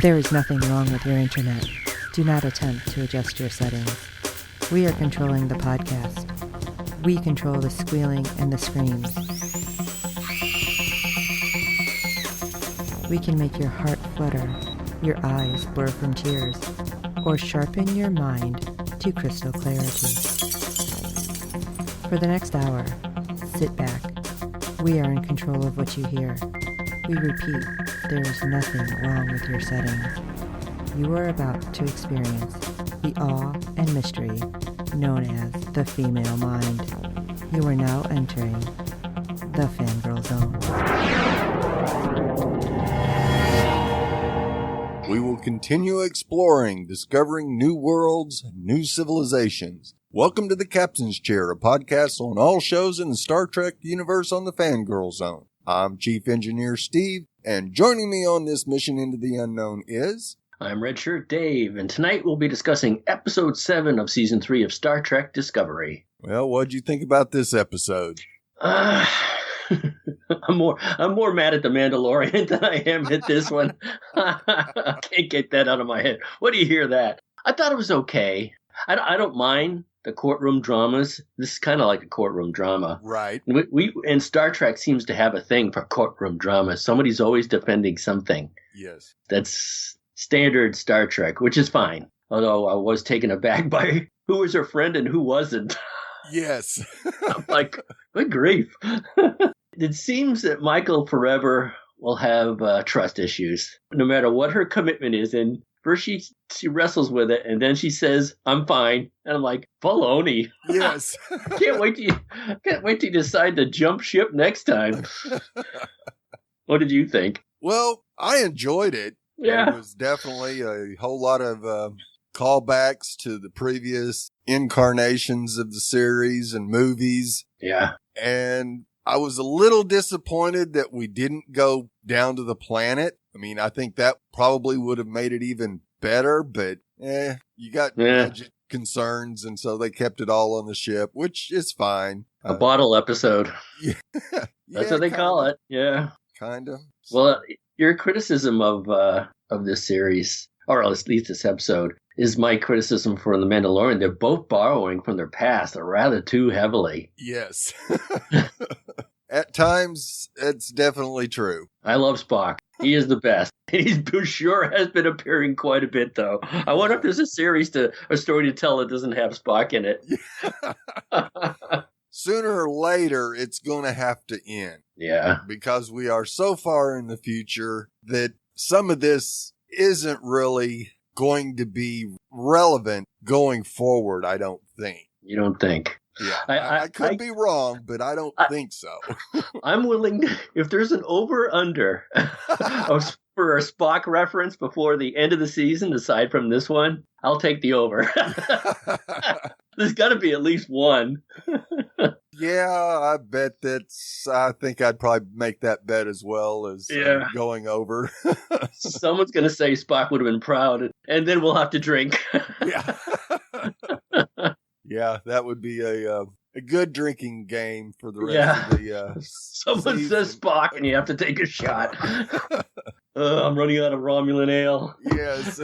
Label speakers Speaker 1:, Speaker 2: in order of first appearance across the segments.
Speaker 1: There is nothing wrong with your internet. Do not attempt to adjust your settings. We are controlling the podcast. We control the squealing and the screams. We can make your heart flutter, your eyes blur from tears, or sharpen your mind to crystal clarity. For the next hour, sit back. We are in control of what you hear. We repeat, there is nothing wrong with your settings. You are about to experience the awe and mystery known as the female mind. You are now entering the Fangirl Zone.
Speaker 2: We will continue exploring, discovering new worlds, new civilizations. Welcome to the Captain's Chair, a podcast on all shows in the Star Trek universe on the Fangirl Zone. I'm Chief Engineer Steve, and joining me on this mission into the unknown is...
Speaker 3: I'm Redshirt Dave, and tonight we'll be discussing Episode 7 of Season 3 of Star Trek Discovery.
Speaker 2: Well, what'd you think about this episode?
Speaker 3: I'm more mad at The Mandalorian than I am at this one. I can't get that out of my head. What do you hear that? I thought it was okay. I don't mind the courtroom dramas. This is kind of like a courtroom drama.
Speaker 2: Right.
Speaker 3: We and Star Trek seems to have a thing for courtroom drama. Somebody's always defending something.
Speaker 2: Yes. That's
Speaker 3: standard Star Trek, which is fine. Although I was taken aback by who was her friend and who wasn't.
Speaker 2: Yes.
Speaker 3: I'm like, good grief. It seems that Michael forever will have trust issues, no matter what her commitment is. And first she wrestles with it, and then she says, "I'm fine," and I'm like, baloney.
Speaker 2: Yes.
Speaker 3: Can't wait to you decide to jump ship next time. What did you think?
Speaker 2: Well, I enjoyed it.
Speaker 3: Yeah,
Speaker 2: it was definitely a whole lot of callbacks to the previous incarnations of the series and movies.
Speaker 3: Yeah,
Speaker 2: and I was a little disappointed that we didn't go down to the planet. I mean, I think that probably would have made it even better, but you got budget concerns, and so they kept it all on the ship, which is fine.
Speaker 3: A bottle episode.
Speaker 2: Yeah.
Speaker 3: That's what they call it. Yeah.
Speaker 2: Kind of.
Speaker 3: Well, your criticism of this series, or at least this episode, is my criticism for The Mandalorian. They're both borrowing from their past, rather too heavily.
Speaker 2: Yes. At times, it's definitely true.
Speaker 3: I love Spock. He is the best. And he sure has been appearing quite a bit, though. I wonder if there's a story to tell that doesn't have Spock in it.
Speaker 2: Sooner or later, it's going to have to end.
Speaker 3: Yeah.
Speaker 2: Because we are so far in the future that some of this isn't really going to be relevant going forward, I don't think.
Speaker 3: You don't think?
Speaker 2: Yeah, I could be wrong, but I don't think so.
Speaker 3: I'm willing, if there's an over-under for a Spock reference before the end of the season, aside from this one, I'll take the over. There's got to be at least one.
Speaker 2: Yeah, I bet I think I'd probably make that bet as well as going over.
Speaker 3: Someone's going to say Spock would have been proud, and then we'll have to drink.
Speaker 2: Yeah. Yeah, that would be a good drinking game for the rest of the
Speaker 3: Someone
Speaker 2: season.
Speaker 3: says Spock, and you have to take a shot. I'm running out of Romulan ale.
Speaker 2: Yes.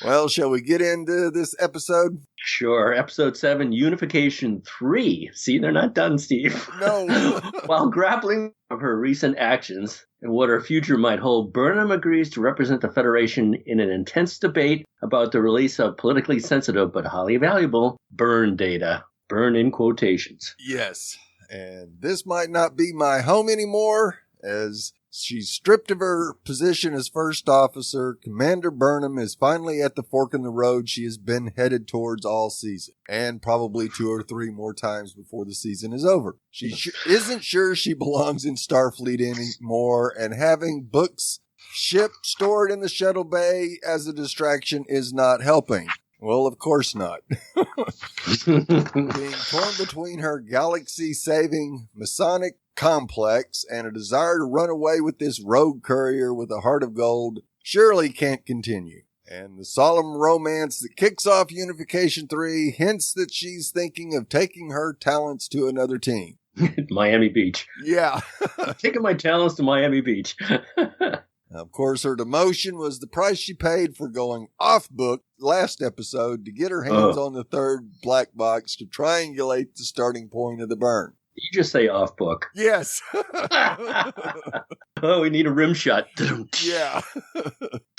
Speaker 2: Well, shall we get into this episode?
Speaker 3: Sure. Episode 7, Unification 3. See, they're not done, Steve.
Speaker 2: No.
Speaker 3: While grappling with her recent actions and what her future might hold, Burnham agrees to represent the Federation in an intense debate about the release of politically sensitive but highly valuable burn data. Burn in quotations.
Speaker 2: Yes. And this might not be my home anymore, as she's stripped of her position as first officer. Commander Burnham is finally at the fork in the road she has been headed towards all season, and probably 2 or 3 more times before the season is over. She isn't sure she belongs in Starfleet anymore, and having Book's ship stored in the shuttle bay as a distraction is not helping. Well, of course not. Being torn between her galaxy-saving Masonic complex and a desire to run away with this rogue courier with a heart of gold surely can't continue. And the solemn romance that kicks off Unification 3 hints that she's thinking of taking her talents to another team.
Speaker 3: Miami Beach.
Speaker 2: Yeah.
Speaker 3: Taking my talents to Miami Beach.
Speaker 2: Of course, her demotion was the price she paid for going off book last episode to get her hands on the third black box to triangulate the starting point of the burn.
Speaker 3: You just say off book.
Speaker 2: Yes.
Speaker 3: Oh, we need a rim shot.
Speaker 2: Yeah.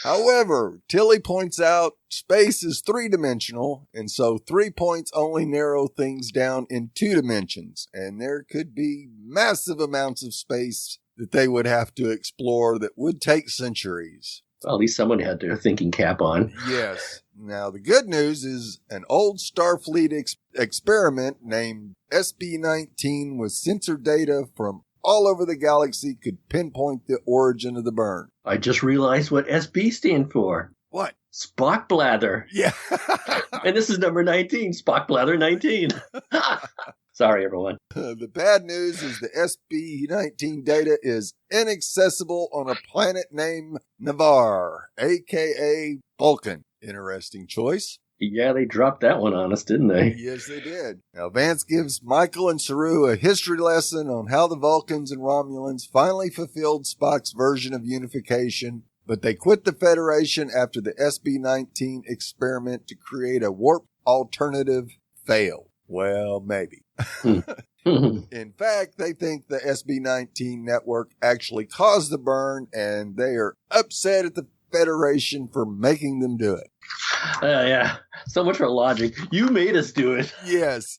Speaker 2: However, Tilly points out space is three-dimensional, and so 3 points only narrow things down in 2 dimensions, and there could be massive amounts of space that they would have to explore that would take centuries.
Speaker 3: Well, at least someone had their thinking cap on.
Speaker 2: Yes. Now, the good news is an old Starfleet experiment named SB-19 with sensor data from all over the galaxy could pinpoint the origin of the burn.
Speaker 3: I just realized what SB stand for.
Speaker 2: What?
Speaker 3: Spock Blather.
Speaker 2: Yeah.
Speaker 3: And this is number 19, Spock Blather 19. Sorry, everyone.
Speaker 2: The bad news is the SB-19 data is inaccessible on a planet named Navarre, a.k.a. Vulcan. Interesting choice.
Speaker 3: Yeah, they dropped that one on us, didn't they?
Speaker 2: Yes, they did. Now, Vance gives Michael and Saru a history lesson on how the Vulcans and Romulans finally fulfilled Spock's version of unification, but they quit the Federation after the SB-19 experiment to create a warp alternative failed. Well, maybe. In fact, they think the SB-19 network actually caused the burn, and they are upset at the Federation for making them do it.
Speaker 3: Yeah, so much for logic. You made us do it.
Speaker 2: Yes.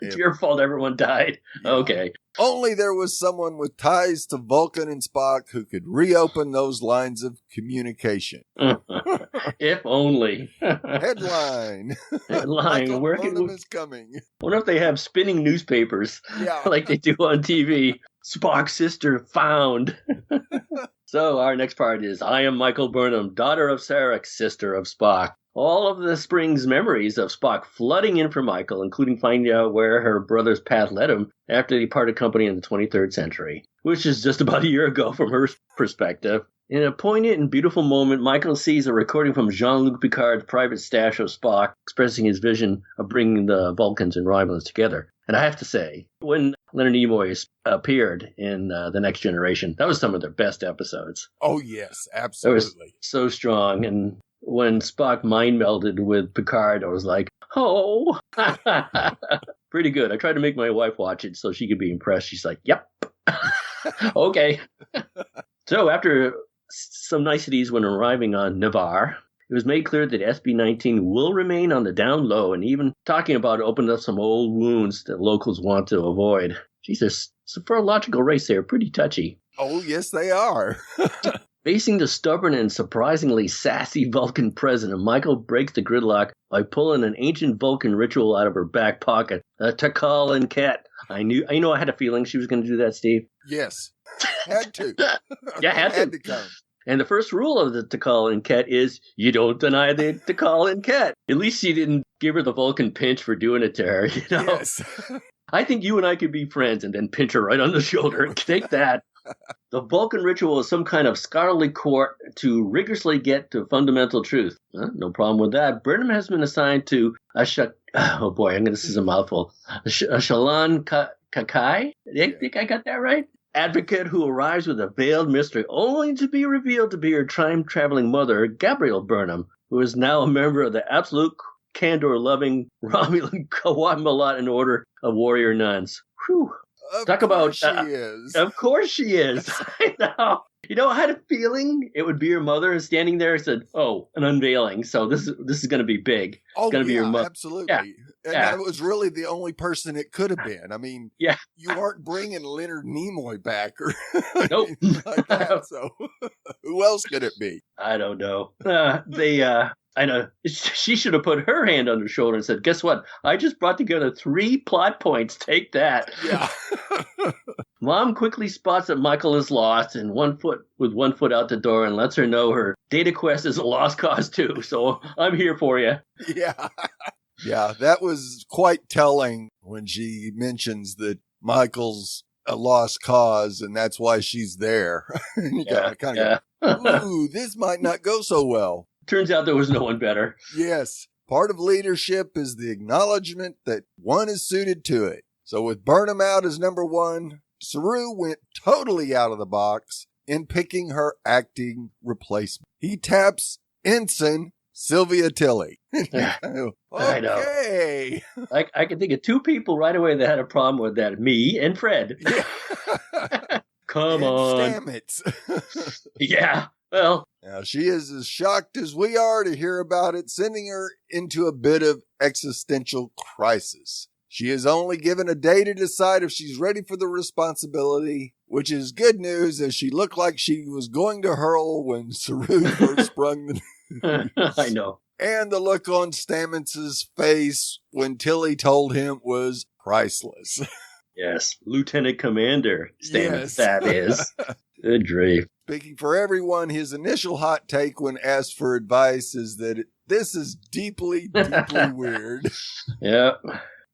Speaker 3: It's your fault everyone died. Yeah. Okay.
Speaker 2: Only there was someone with ties to Vulcan and Spock who could reopen those lines of communication.
Speaker 3: If only.
Speaker 2: Headline.
Speaker 3: Headline. Where
Speaker 2: is coming.
Speaker 3: I wonder if they have spinning newspapers like they do on TV. Spock's sister found. So our next part is, I am Michael Burnham, daughter of Sarek, sister of Spock. All of this brings memories of Spock flooding in for Michael, including finding out where her brother's path led him after they parted company in the 23rd century, which is just about a year ago from her perspective. In a poignant and beautiful moment, Michael sees a recording from Jean-Luc Picard's private stash of Spock, expressing his vision of bringing the Vulcans and Romulans together. And I have to say, when Leonard Nimoy appeared in The Next Generation, that was some of their best episodes.
Speaker 2: Oh, yes, absolutely.
Speaker 3: It was so strong. And when Spock mind melded with Picard, I was like, oh, pretty good. I tried to make my wife watch it so she could be impressed. She's like, yep. Okay. So after some niceties when arriving on Navarre, it was made clear that SB-19 will remain on the down low, and even talking about it opened up some old wounds that locals want to avoid. Jesus, for a logical race, they're pretty touchy.
Speaker 2: Oh, yes, they are.
Speaker 3: Facing the stubborn and surprisingly sassy Vulcan president, Michael breaks the gridlock by pulling an ancient Vulcan ritual out of her back pocket, a Takal and Ket. I had a feeling she was going to do that, Steve.
Speaker 2: Yes, had to.
Speaker 3: Yeah, had to come. And the first rule of the Takal and Ket is you don't deny the Takal and Ket. At least she didn't give her the Vulcan pinch for doing it to her, you know?
Speaker 2: Yes.
Speaker 3: I think you and I could be friends, and then pinch her right on the shoulder and take that. The Vulcan ritual is some kind of scholarly court to rigorously get to fundamental truth. No problem with that. Burnham has been assigned to oh boy, this is a mouthful. A Shalon Kakai? I think I got that right? Advocate who arrives with a veiled mystery only to be revealed to be her time-traveling mother, Gabrielle Burnham, who is now a member of the absolute candor-loving Romulan Kawat Order of Warrior Nuns. Whew. Talk about
Speaker 2: she is.
Speaker 3: Of course she is. I know. You know, I had a feeling it would be her mother standing there and said, "Oh, an unveiling. So this is going to be big. It's going to be your mother."
Speaker 2: Absolutely.
Speaker 3: Yeah.
Speaker 2: And that was really the only person it could have been. I mean,
Speaker 3: yeah.
Speaker 2: You aren't bringing Leonard Nimoy back or
Speaker 3: nope.
Speaker 2: like that. So who else could it be?
Speaker 3: I don't know. I know. She should have put her hand on her shoulder and said, guess what? I just brought together 3 plot points. Take that.
Speaker 2: Yeah.
Speaker 3: Mom quickly spots that Michael is lost and with one foot out the door and lets her know her data quest is a lost cause too. So I'm here for you.
Speaker 2: Yeah. Yeah, that was quite telling when she mentions that Michael's a lost cause and that's why she's there. You go, ooh, this might not go so well.
Speaker 3: Turns out there was no one better.
Speaker 2: Yes. Part of leadership is the acknowledgement that one is suited to it. So with Burnham out as number 1, Saru went totally out of the box in picking her acting replacement. He taps Ensign Sylvia Tilly.
Speaker 3: I know.
Speaker 2: Okay.
Speaker 3: I can think of two people right away that had a problem with that. Me and Fred.
Speaker 2: Yeah.
Speaker 3: Come
Speaker 2: and
Speaker 3: on.
Speaker 2: Stamets.
Speaker 3: Yeah. Well.
Speaker 2: Now, she is as shocked as we are to hear about it, sending her into a bit of existential crisis. She is only given a day to decide if she's ready for the responsibility, which is good news as she looked like she was going to hurl when Saru first sprung the news.
Speaker 3: I know.
Speaker 2: And the look on Stamets' face when Tilly told him was priceless.
Speaker 3: Yes, Lieutenant Commander Stamets,
Speaker 2: Yes.
Speaker 3: that is. Good grief.
Speaker 2: Speaking for everyone, his initial hot take when asked for advice is that this is deeply, deeply weird.
Speaker 3: Yep.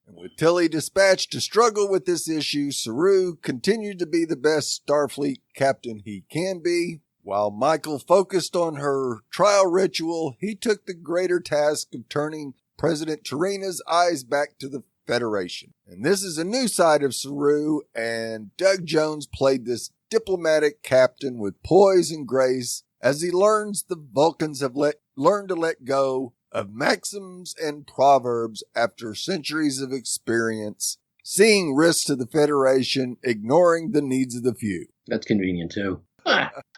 Speaker 2: And with Tilly dispatched to struggle with this issue, Saru continued to be the best Starfleet captain he can be. While Michael focused on her trial ritual, he took the greater task of turning President Tarina's eyes back to the Federation. And this is a new side of Saru, and Doug Jones played this diplomatic captain with poise and grace as he learns the Vulcans have learned to let go of maxims and proverbs after centuries of experience, seeing risks to the Federation, ignoring the needs of the few.
Speaker 3: That's convenient, too.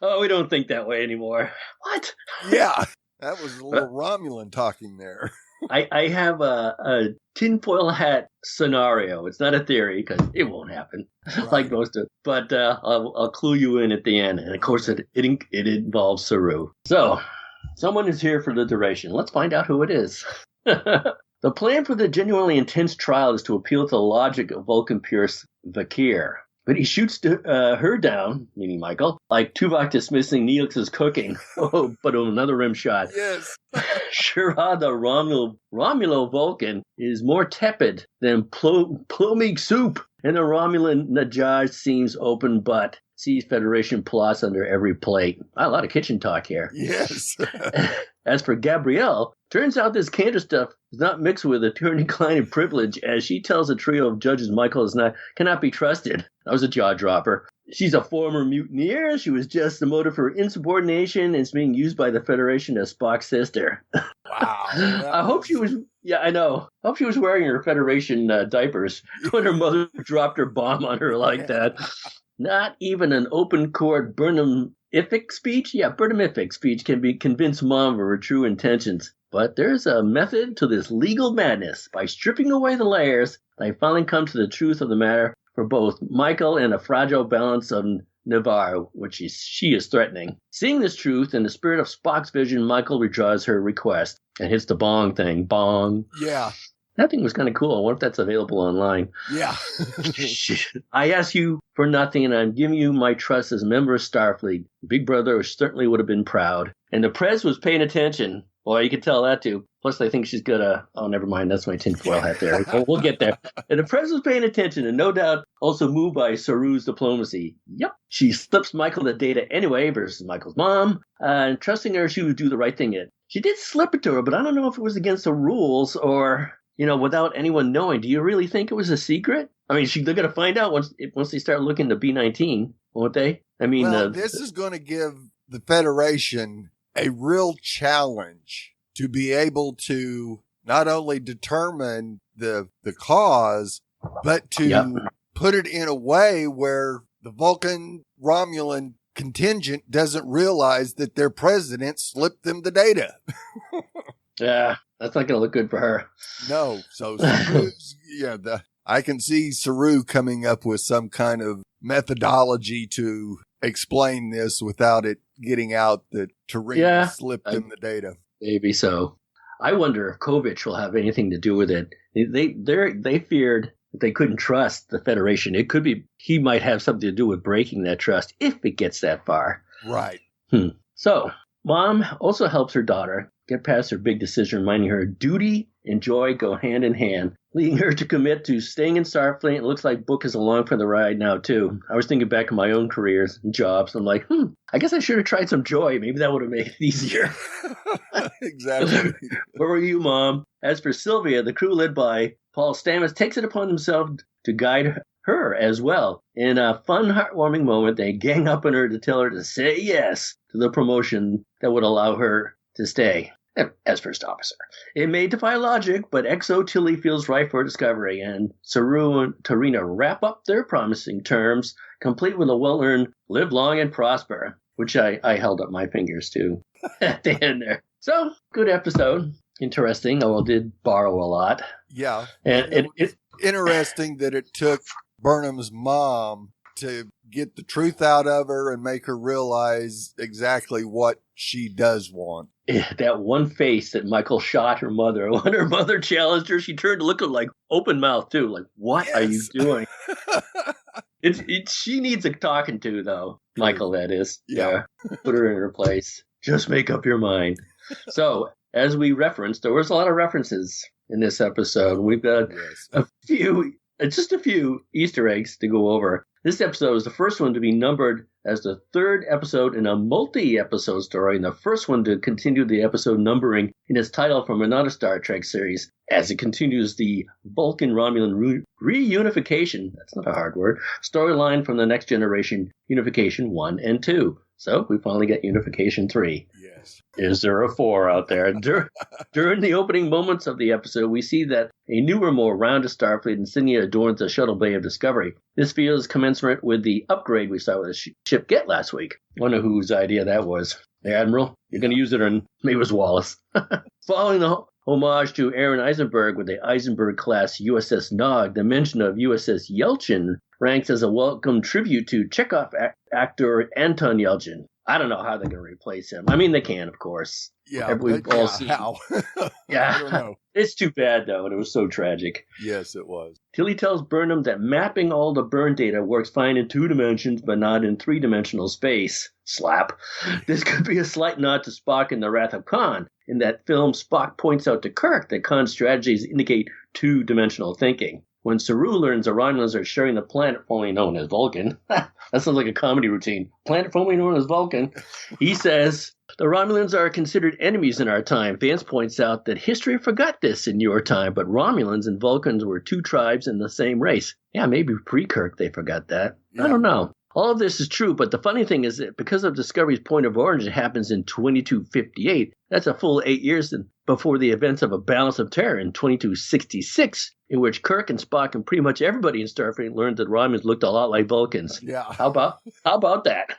Speaker 3: Oh, we don't think that way anymore. What?
Speaker 2: Yeah, that was a little Romulan talking there.
Speaker 3: I have a tinfoil hat scenario. It's not a theory because it won't happen,
Speaker 2: Right.
Speaker 3: like most of. But I'll clue you in at the end, and of course it involves Saru. So someone is here for the duration. Let's find out who it is. The plan for the genuinely intense trial is to appeal to the logic of Vulcan purist Vakir. But he shoots her down, meaning Michael, like Tuvok dismissing Neelix's cooking. Oh, but another rim shot.
Speaker 2: Yes.
Speaker 3: Shira, the Romulo Vulcan, is more tepid than pluming soup. And the Romulan Najjar seems open but sees Federation plots under every plate. A lot of kitchen talk here.
Speaker 2: Yes.
Speaker 3: As for Gabrielle, turns out this Cantor stuff is not mixed with attorney-client privilege, as she tells a trio of judges Michael cannot be trusted. That was a jaw-dropper. She's a former mutineer. She was just the motive for insubordination and is being used by the Federation as Spock's sister.
Speaker 2: Wow.
Speaker 3: I hope she was... Yeah, I know. I hope she was wearing her Federation diapers when her mother dropped her bomb on her like that. Not even an open-court Burnham-ific speech? Yeah, Burnham-ific speech can convince Mom of her true intentions. But there's a method to this legal madness. By stripping away the layers, they finally come to the truth of the matter for both Michael and a fragile balance of Navarre, which she is threatening. Seeing this truth in the spirit of Spock's vision, Michael withdraws her request and hits the bong thing. Bong.
Speaker 2: Yeah.
Speaker 3: That thing was kind of cool. I wonder if that's available online.
Speaker 2: Yeah.
Speaker 3: I ask you for nothing, and I'm giving you my trust as a member of Starfleet. Big Brother certainly would have been proud. And the press was paying attention. Boy, you can tell that, too. Plus, I think she's gonna... Oh, never mind. That's my tinfoil hat there. We'll get there. And the press was paying attention, and no doubt also moved by Saru's diplomacy. Yep. She slips Michael the data anyway versus Michael's mom, and trusting her she would do the right thing. She did slip it to her, but I don't know if it was against the rules or... without anyone knowing. Do you really think it was a secret? I mean, they're going to find out once they start looking to B-19, won't they? I mean,
Speaker 2: this is going to give the Federation a real challenge to be able to not only determine the cause, but to put it in a way where the Vulcan Romulan contingent doesn't realize that their president slipped them the data.
Speaker 3: Yeah, that's not going to look good for her.
Speaker 2: No. So, I can see Saru coming up with some kind of methodology to explain this without it getting out that Tarina slipped them the data.
Speaker 3: Maybe so. I wonder if Kovich will have anything to do with it. They feared that they couldn't trust the Federation. It could be he might have something to do with breaking that trust if it gets that far.
Speaker 2: Right.
Speaker 3: So, Mom also helps her daughter get past her big decision, reminding her duty and joy go hand in hand, leading her to commit to staying in Starfleet. It looks like Book is along for the ride now, too. I was thinking back on my own careers and jobs. I'm like, I guess I should have tried some joy. Maybe that would have made it easier.
Speaker 2: Exactly.
Speaker 3: Where were you, Mom? As for Sylvia, the crew led by Paul Stamets takes it upon himself to guide her as well. In a fun, heartwarming moment, they gang up on her to tell her to say yes to the promotion that would allow her to stay as first officer. It may defy logic, but XO Tilly feels right for Discovery, and Saru and Tarina wrap up their promising terms, complete with a well-earned live long and prosper, which I held up my fingers to at the end there. So, good episode. Interesting. I did borrow a lot.
Speaker 2: Yeah.
Speaker 3: And it's
Speaker 2: interesting that it took Burnham's mom to get the truth out of her and make her realize exactly what she does want.
Speaker 3: That one face that Michael shot her mother. When her mother challenged her, she turned to look at like open mouth too. Like, what are you doing? She needs a talking to though. Michael, that is. Yeah. Put her in her place. Just make up your mind. So, as we referenced, there was a lot of references in this episode. We've got just a few Easter eggs to go over. This episode is the first one to be numbered as the third episode in a multi-episode story, and the first one to continue the episode numbering in its title from another Star Trek series, as it continues the Vulcan-Romulan reunification, that's not a hard word, storyline from the Next Generation Unification 1 and 2. So we finally get Unification 3.
Speaker 2: Yes.
Speaker 3: Is there a 4 out there? During the opening moments of the episode, we see that a newer, more rounded Starfleet insignia adorns the shuttle bay of Discovery. This feels commensurate with the upgrade we saw with the ship Get last week. I wonder whose idea that was. The Admiral? You're going to use it, or maybe it was Wallace. Following the homage to Aaron Eisenberg with the Eisenberg-class USS Nog, the mention of USS Yelchin ranks as a welcome tribute to Chekhov actor Anton Yelchin. I don't know how they're going to replace him. I mean, they can, of course.
Speaker 2: Yeah, how?
Speaker 3: Yeah,
Speaker 2: I don't know.
Speaker 3: It's too bad, though, and it was so tragic.
Speaker 2: Yes, it was.
Speaker 3: Tilly tells Burnham that mapping all the burn data works fine in 2 dimensions, but not in 3-dimensional space. Slap. This could be a slight nod to Spock in The Wrath of Khan. In that film, Spock points out to Kirk that Khan's strategies indicate 2-dimensional thinking. When Saru learns the Romulans are sharing the planet formerly known as Vulcan, that sounds like a comedy routine, planet formerly known as Vulcan, he says, the Romulans are considered enemies in our time. Vance points out that history forgot this in your time, but Romulans and Vulcans were 2 tribes in the same race. Yeah, maybe pre-Kirk they forgot that. Yeah. I don't know. All of this is true, but the funny thing is that because of Discovery's point of origin happens in 2258, that's a full 8 years before the events of A Balance of Terror in 2266, in which Kirk and Spock and pretty much everybody in Starfleet learned that Romulans looked a lot like Vulcans.
Speaker 2: Yeah.
Speaker 3: How about that?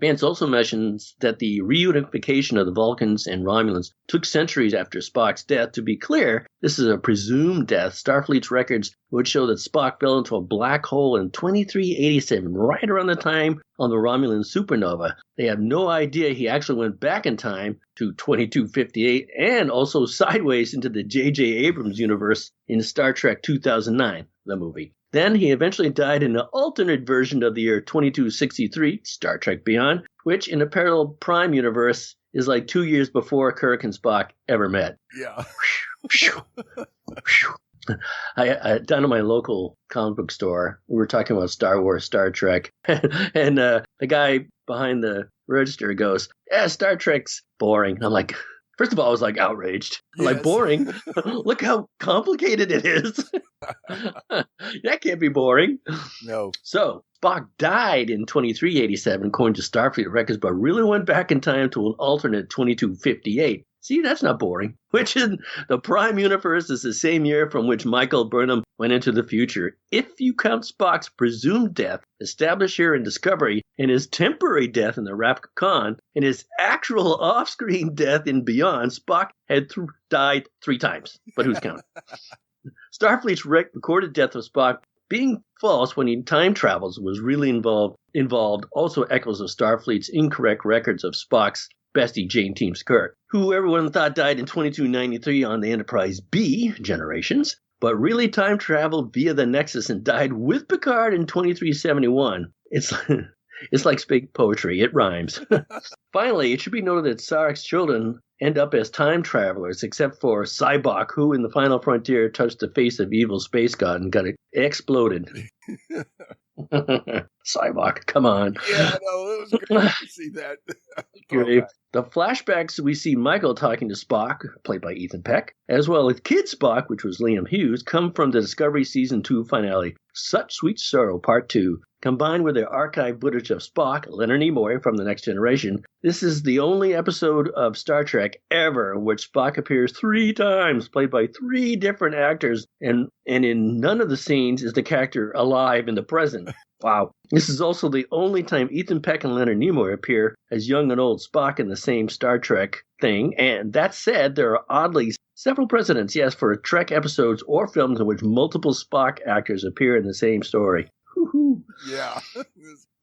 Speaker 3: Vance also mentions that the reunification of the Vulcans and Romulans took centuries after Spock's death. To be clear, this is a presumed death. Starfleet's records would show that Spock fell into a black hole in 2387, right around the time of the Romulan supernova. They have no idea he actually went back in time to 2258 and also sideways into the J.J. Abrams universe in Star Trek 2009, the movie. Then he eventually died in an alternate version of the year 2263, Star Trek Beyond, which in a parallel prime universe is like 2 years before Kirk and Spock ever met.
Speaker 2: Yeah.
Speaker 3: I down at my local comic book store, we were talking about Star Wars, Star Trek, and the guy behind the register goes, "Yeah, Star Trek's boring." And I'm like, first of all, I was like outraged. I'm like, boring? Look how complicated it is. That can't be boring.
Speaker 2: No.
Speaker 3: So, Spock died in 2387, according to Starfleet records, but really went back in time to an alternate 2258. See, that's not boring. Which in the Prime Universe is the same year from which Michael Burnham went into the future. If you count Spock's presumed death, established here in Discovery, and his temporary death in the Wrath of Khan, and his actual off-screen death in Beyond, Spock had died 3 times. But who's counting? Starfleet's recorded death of Spock being false when he time travels was really involved also echoes of Starfleet's incorrect records of Spock's bestie Jane Teams Kirk, who everyone thought died in 2293 on the Enterprise B generations, but really time traveled via the Nexus and died with Picard in 2371. It's like fake poetry. It rhymes. Finally, it should be noted that Sarek's children end up as time travelers, except for Cybok, who in the Final Frontier touched the face of evil space god and got it exploded. Cybok, come on.
Speaker 2: Yeah, no, it was great to see that.
Speaker 3: Great. The flashbacks we see Michael talking to Spock, played by Ethan Peck, as well as Kid Spock, which was Liam Hughes, come from the Discovery Season 2 finale, Such Sweet Sorrow Part 2. Combined with the archive footage of Spock, Leonard Nimoy from The Next Generation, this is the only episode of Star Trek ever in which Spock appears 3 times, played by 3 different actors, and in none of the scenes is the character alive in the present. Wow. This is also the only time Ethan Peck and Leonard Nimoy appear as young and old Spock in the same Star Trek thing. And that said, there are oddly several precedents, yes, for Trek episodes or films in which multiple Spock actors appear in the same story. Woo-hoo.
Speaker 2: Yeah.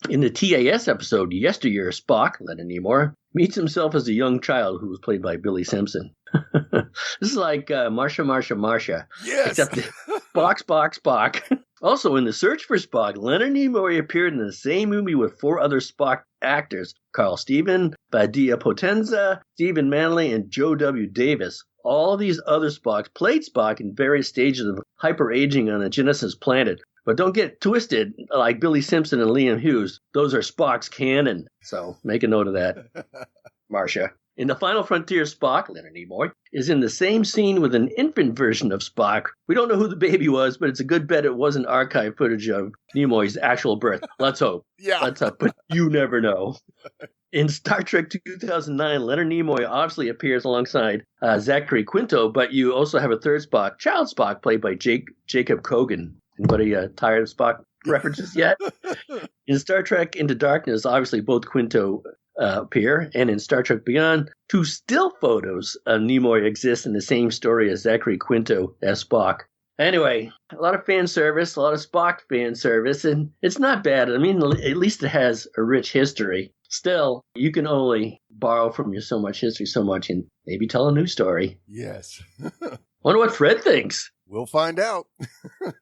Speaker 3: In the TAS episode, Yesteryear, Spock, Leonard Nimoy, meets himself as a young child who was played by Billy Simpson. This is like Marsha.
Speaker 2: Yes.
Speaker 3: Except Spock. Also, in The Search for Spock, Leonard Nimoy appeared in the same movie with 4 other Spock actors, Carl Steven, Badia Potenza, Stephen Manley, and Joe W. Davis. All of these other Spocks played Spock in various stages of hyper-aging on a Genesis planet. But don't get twisted like Billy Simpson and Liam Hughes. Those are Spock's canon. So make a note of that, Marcia. In The Final Frontier, Spock, Leonard Nimoy, is in the same scene with an infant version of Spock. We don't know who the baby was, but it's a good bet it wasn't archive footage of Nimoy's actual birth. Let's hope.
Speaker 2: Yeah.
Speaker 3: Let's hope, but you never know. In Star Trek 2009, Leonard Nimoy obviously appears alongside Zachary Quinto, but you also have a third Spock, Child Spock, played by Jacob Kogan. Anybody tired of Spock references yet? In Star Trek Into Darkness, obviously both Quinto appear, and in Star Trek Beyond, 2 still photos of Nimoy exist in the same story as Zachary Quinto as Spock. Anyway, a lot of fan service, a lot of Spock fan service, and it's not bad. I mean, at least it has a rich history. Still, you can only borrow from your so much history so much and maybe tell a new story.
Speaker 2: Yes.
Speaker 3: Wonder what Fred thinks.
Speaker 2: We'll find out.
Speaker 3: All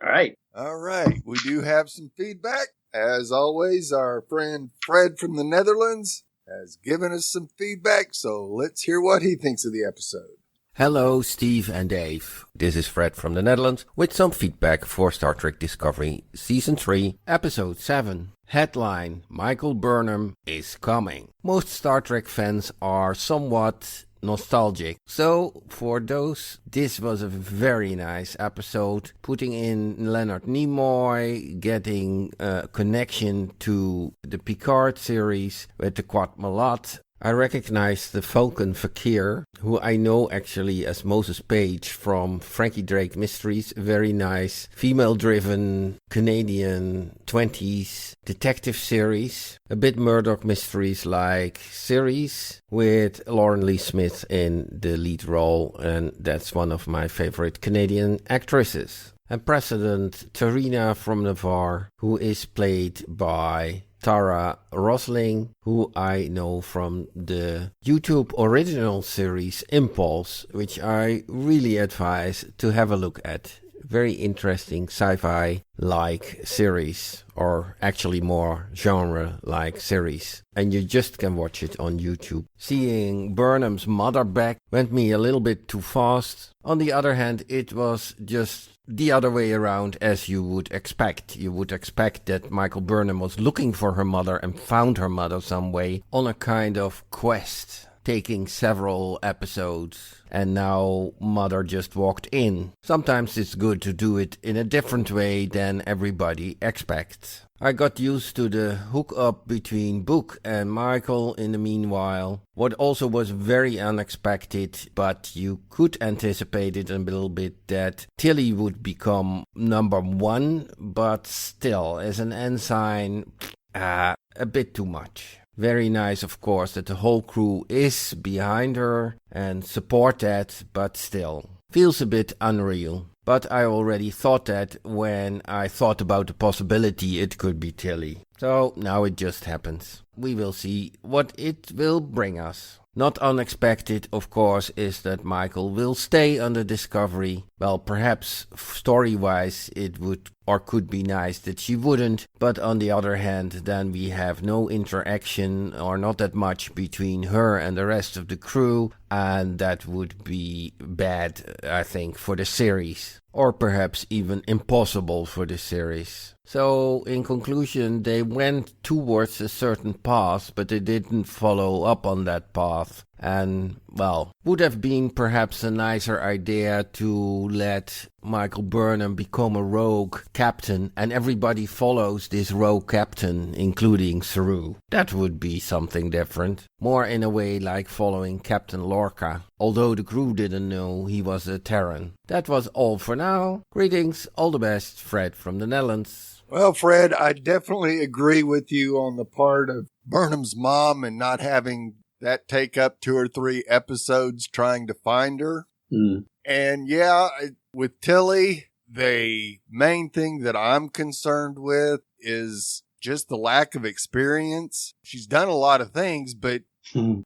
Speaker 3: right.
Speaker 2: All right. We do have some feedback. As always, our friend Fred from the Netherlands has given us some feedback, so let's hear what he thinks of the episode.
Speaker 4: Hello, Steve and Dave. This is Fred from the Netherlands with some feedback for Star Trek Discovery Season 3, Episode 7. Headline: Michael Burnham is coming. Most Star Trek fans are somewhat nostalgic. So for those, this was a very nice episode, putting in Leonard Nimoy, getting a connection to the Picard series with the Quad Malat. I recognize the Falcon Fakir, who I know actually as Moses Page from Frankie Drake Mysteries. Very nice, female-driven Canadian 20s detective series. A bit Murdoch Mysteries-like series with Lauren Lee Smith in the lead role, and that's one of my favorite Canadian actresses. And President Tarina from Navarre, who is played by Tara Rosling, who I know from the YouTube original series Impulse, which I really advise to have a look at. Very interesting sci-fi-like series, or actually more genre-like series. And you just can watch it on YouTube. Seeing Burnham's mother back went me a little bit too fast. On the other hand, it was just the other way around, as you would expect. You would expect that Michael Burnham was looking for her mother and found her mother some way on a kind of quest, taking several episodes, and now mother just walked in. Sometimes it's good to do it in a different way than everybody expects. I got used to the hookup between Book and Michael in the meanwhile. What also was very unexpected, but you could anticipate it a little bit, that Tilly would become number 1, but still, as an ensign, a bit too much. Very nice, of course, that the whole crew is behind her and support that, but still, feels a bit unreal. But I already thought that when I thought about the possibility it could be Tilly. So now it just happens. We will see what it will bring us. Not unexpected, of course, is that Michael will stay on the Discovery. Well, perhaps story-wise it would or could be nice that she wouldn't. But on the other hand, then we have no interaction or not that much between her and the rest of the crew, and that would be bad, I think, for the series. Or perhaps even impossible for the series. So, in conclusion, they went towards a certain path, but they didn't follow up on that path. And, well, would have been perhaps a nicer idea to let Michael Burnham become a rogue captain, and everybody follows this rogue captain, including Saru. That would be something different. More in a way like following Captain Lorca, although the crew didn't know he was a Terran. That was all for now. Greetings, all the best, Fred from the Netherlands.
Speaker 2: Well, Fred, I definitely agree with you on the part of Burnham's mom and not having that take up 2 or 3 episodes trying to find her. And yeah, with Tilly, the main thing that I'm concerned with is just the lack of experience. She's done a lot of things, but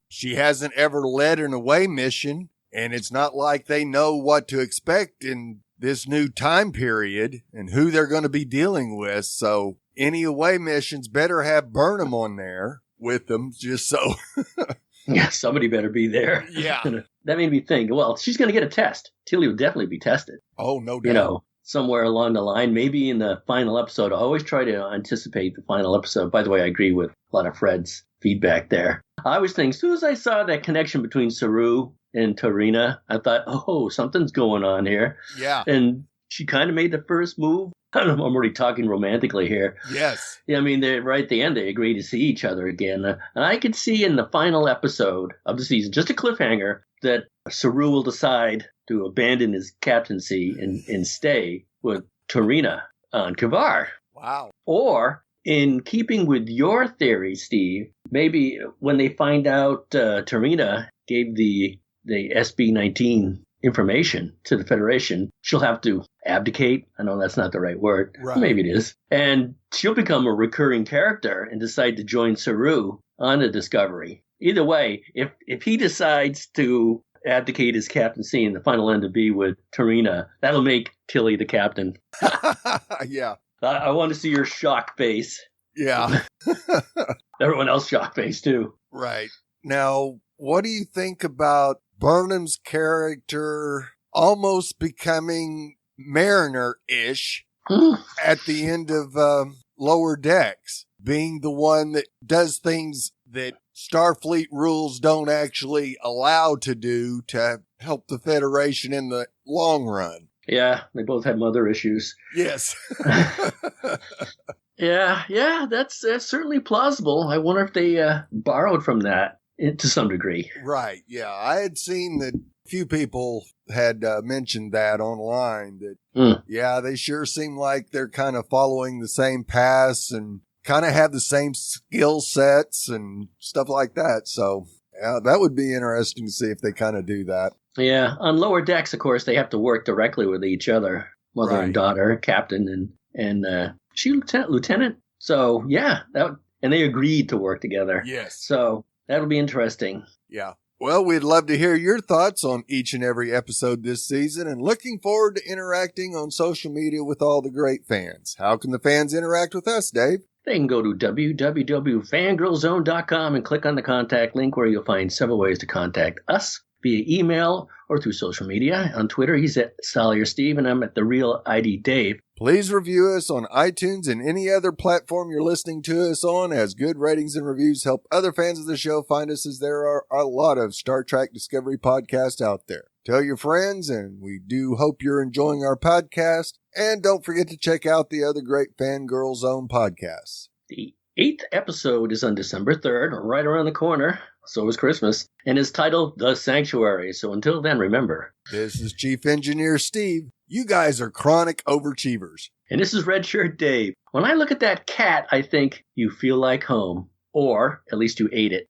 Speaker 2: she hasn't ever led an away mission, and it's not like they know what to expect in this new time period and who they're going to be dealing with. So any away missions better have Burnham on there with them, just so.
Speaker 3: Yeah, somebody better be there.
Speaker 2: Yeah.
Speaker 3: That made me think, well, she's going to get a test. Tilly will definitely be tested.
Speaker 2: Oh, no doubt.
Speaker 3: You know, somewhere along the line, maybe in the final episode. I always try to anticipate the final episode. By the way, I agree with a lot of Fred's feedback there. I always think, as soon as I saw that connection between Saru and Tarina, I thought, oh, something's going on here.
Speaker 2: Yeah.
Speaker 3: And she kind of made the first move. I'm already talking romantically here.
Speaker 2: Yes.
Speaker 3: Yeah, I mean, right at the end, they agree to see each other again. And I could see in the final episode of the season, just a cliffhanger, that Saru will decide to abandon his captaincy and stay with Tarina on Kavar.
Speaker 2: Wow.
Speaker 3: Or, in keeping with your theory, Steve, maybe when they find out Tarina gave the SB-19 information to the Federation, she'll have to abdicate. I know that's not the right word.
Speaker 2: Right.
Speaker 3: Maybe it is. And she'll become a recurring character and decide to join Saru on the Discovery. Either way, if he decides to abdicate his captaincy and the final end to be with Tarina, that'll make Tilly the captain.
Speaker 2: Yeah.
Speaker 3: I want to see your shock face.
Speaker 2: Yeah.
Speaker 3: Everyone else shock face, too.
Speaker 2: Right. Now, what do you think about Burnham's character almost becoming Mariner-ish at the end of Lower Decks, being the one that does things that Starfleet rules don't actually allow to do to help the Federation in the long run?
Speaker 3: Yeah, they both had mother issues.
Speaker 2: Yes.
Speaker 3: Yeah, that's certainly plausible. I wonder if they borrowed from that to some degree.
Speaker 2: Right, yeah. I had seen that a few people had mentioned that online, that, yeah, they sure seem like they're kind of following the same paths and kind of have the same skill sets and stuff like that. So, yeah, that would be interesting to see if they kind of do that.
Speaker 3: Yeah, on Lower Decks, of course, they have to work directly with each other, mother and daughter, captain and she lieutenant. So, yeah, and they agreed to work together.
Speaker 2: Yes.
Speaker 3: So that'll be interesting.
Speaker 2: Yeah. Well, we'd love to hear your thoughts on each and every episode this season, and looking forward to interacting on social media with all the great fans. How can the fans interact with us, Dave?
Speaker 3: They can go to www.fangirlzone.com and click on the contact link, where you'll find several ways to contact us via email or through social media. On Twitter, he's at Salyer Steve, and I'm at The Real ID Dave.
Speaker 2: Please review us on iTunes and any other platform you're listening to us on, as good ratings and reviews help other fans of the show find us, as there are a lot of Star Trek Discovery podcasts out there. Tell your friends, and we do hope you're enjoying our podcast. And don't forget to check out the other great Fangirl Zone podcasts.
Speaker 3: The 8th episode is on December 3rd, right around the corner. So is Christmas, and is titled The Sanctuary. So until then, remember.
Speaker 2: This is Chief Engineer Steve. You guys are chronic overachievers.
Speaker 3: And this is Red Shirt Dave. When I look at that cat, I think you feel like home. Or at least you ate it.